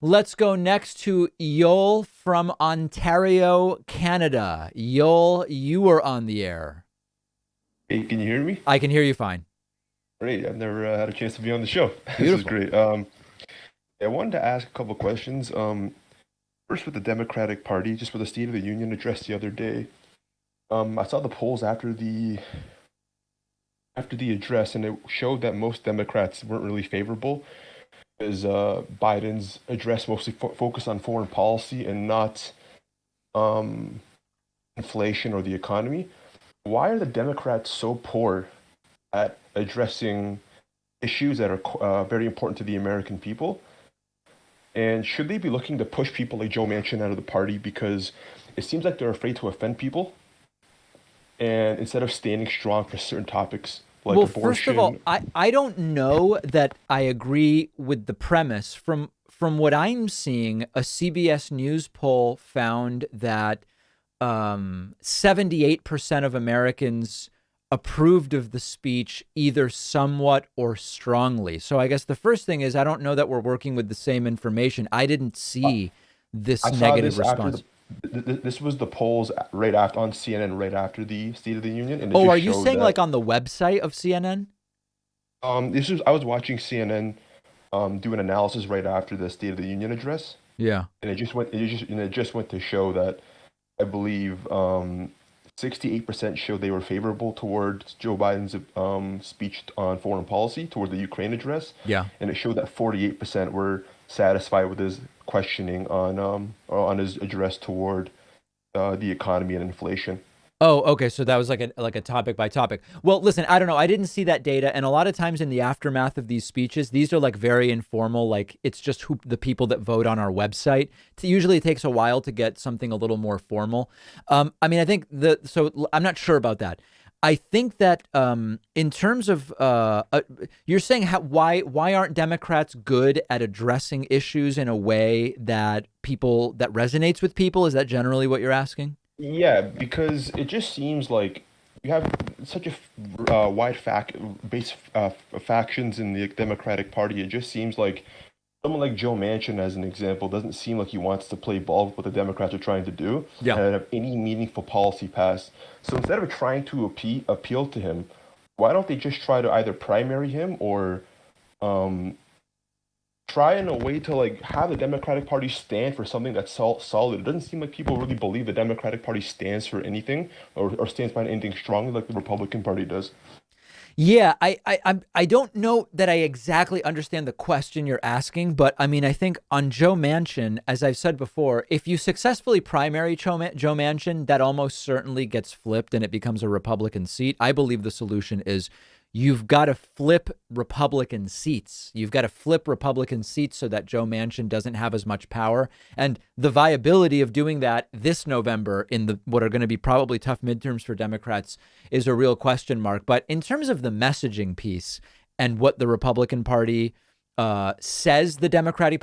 Let's go next to Yol from Ontario, Canada. Yol, you are on the air. Hey, can you hear me? I can hear you fine. Great. I've never had a chance to be on the show. This is Beautiful. great. I wanted to ask a couple of questions. First, with the Democratic Party, just with the State of the Union address the other day. I saw the polls after the address, and it showed that most Democrats weren't really favorable, because Biden's address mostly focused on foreign policy and not um, inflation or the economy. Why are the Democrats so poor at addressing issues that are very important to the American people? And should they be looking to push people like Joe Manchin out of the party because it seems like they're afraid to offend people, and instead of standing strong for certain topics like Well, first of all, abortion? I don't know that I agree with the premise. From what I'm seeing, a CBS News poll found that 78% of Americans approved of the speech either somewhat or strongly. So I guess the first thing is I don't know that we're working with the same information. I didn't Uh, see this I saw negative this after the response. this was the polls right after on CNN right after the State of the Union, and it Oh, just are you showed saying that like on the website of CNN? this was I was watching CNN do an analysis right after the State of the Union address, Yeah. and it just went to show that I believe 68% showed they were favorable towards Joe Biden's speech on foreign policy toward the Ukraine address, Yeah. and it showed that 48% were satisfied with his questioning on his address toward the economy and inflation. Oh, okay. So that was like a topic by topic. Well, listen, I don't know. I didn't see that data, and a lot of times in the aftermath of these speeches, these are like very informal. Like it's just who the people that vote on our website. Usually, it takes a while to get something a little more formal. I mean, I think I'm not sure about that. I think that in terms of you're saying why aren't Democrats good at addressing issues in a way that people that resonates with people? Is that generally what you're asking? Yeah, because it just seems like you have such a wide base factions in the Democratic Party. It just seems like someone like Joe Manchin, as an example, doesn't seem like he wants to play ball with what the Democrats are trying to do Yeah. and have any meaningful policy passed. So instead of trying to appeal to him, why don't they just try to either primary him or um, try in a way to like have the Democratic Party stand for something that's solid. It doesn't seem like people really believe the Democratic Party stands for anything or stands behind anything strongly like the Republican Party does. Yeah, I don't know that I exactly understand the question you're asking, but I mean, I think on Joe Manchin, as I've said before, if you successfully primary Joe Manchin, that almost certainly gets flipped and it becomes a Republican seat. I believe the solution is you've got to flip Republican seats. You've got to flip Republican seats so that Joe Manchin doesn't have as much power. And the viability of doing that this November in the what are going to be probably tough midterms for Democrats is a real question mark. But in terms of the messaging piece and what the Republican Party says the Democratic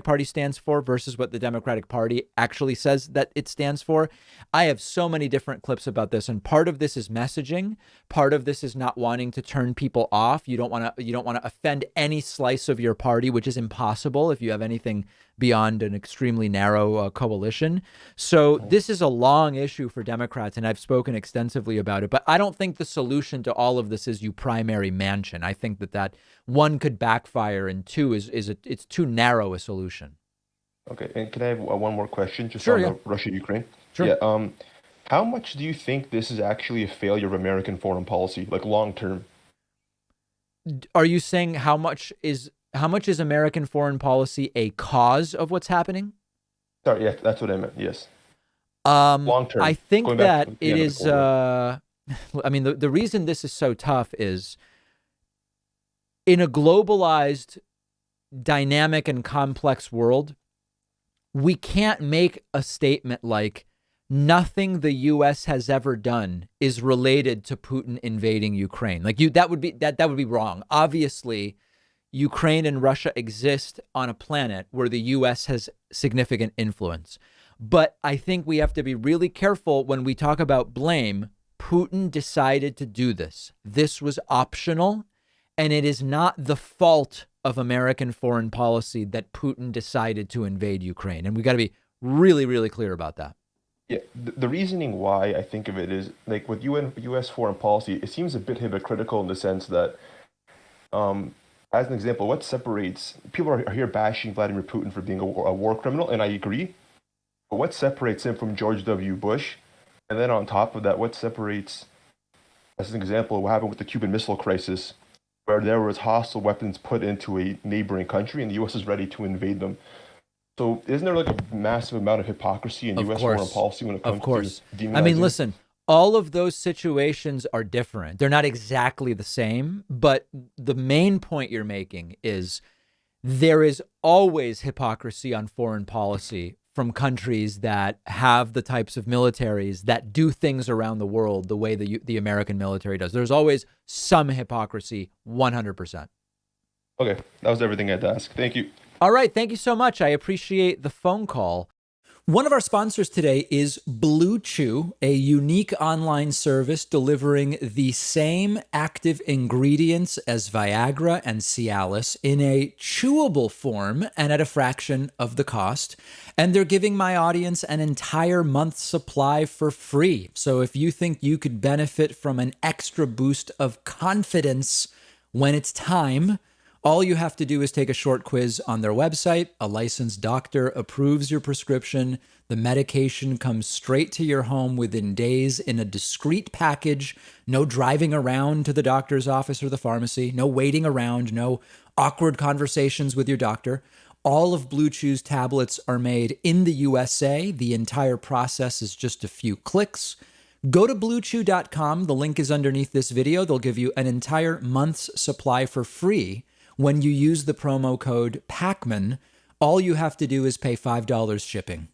Party stands for versus what the Democratic Party actually says that it stands for. I have so many different clips about this, and part of this is messaging. Part of this is not wanting to turn people off. You don't want to offend any slice of your party, which is impossible if you have anything beyond an extremely narrow coalition. So this is a long issue for Democrats, and I've spoken extensively about it. But I don't think the solution to all of this is you primary Manchin. I think that one could backfire, and two it's too narrow a solution. Okay, and can I have one more question just Sure, on yeah, the Russia-Ukraine? sure. Yeah, how much do you think this is actually a failure of American foreign policy, like long term? Are you saying how much is American foreign policy a cause of what's happening? Sorry, yeah, that's what I meant. Yes, long I term, think going back that to the it end of the is. Cold War. I mean, the reason this is so tough is in a globalized, dynamic, and complex world, we can't make a statement like nothing the US has ever done is related to Putin invading Ukraine. Like that would be wrong. Obviously, Ukraine and Russia exist on a planet where the US has significant influence. But I think we have to be really careful when we talk about blame. Putin decided to do this. This was optional, and it is not the fault of American foreign policy that Putin decided to invade Ukraine. And we got to be really, really clear about that. Yeah, the reasoning why I think of it is like with U.S. foreign policy, it seems a bit hypocritical in the sense that, as an example, what separates people are here bashing Vladimir Putin for being a war criminal, and I agree. But what separates him from George W. Bush? And then on top of that, what separates, as an example, what happened with the Cuban Missile Crisis, where there was hostile weapons put into a neighboring country and the U.S. is ready to invade them. So isn't there like a massive amount of hypocrisy in U.S. foreign policy when it comes to demonizing? I mean, listen, all of those situations are different. They're not exactly the same, but the main point you're making is there is always hypocrisy on foreign policy from countries that have the types of militaries that do things around the world the way the American military does. There's always some hypocrisy, 100%. Okay, that was everything I had to ask. Thank you. All right, thank you so much. I appreciate the phone call. One of our sponsors today is Blue Chew, a unique online service delivering the same active ingredients as Viagra and Cialis in a chewable form and at a fraction of the cost. And they're giving my audience an entire month's supply for free. So if you think you could benefit from an extra boost of confidence when it's time, all you have to do is take a short quiz on their website. A licensed doctor approves your prescription. The medication comes straight to your home within days in a discreet package. No driving around to the doctor's office or the pharmacy. No waiting around. No awkward conversations with your doctor. All of Blue Chew's tablets are made in the USA. The entire process is just a few clicks. Go to bluechew.com. The link is underneath this video. They'll give you an entire month's supply for free when you use the promo code PACMAN. All you have to do is pay $5 shipping.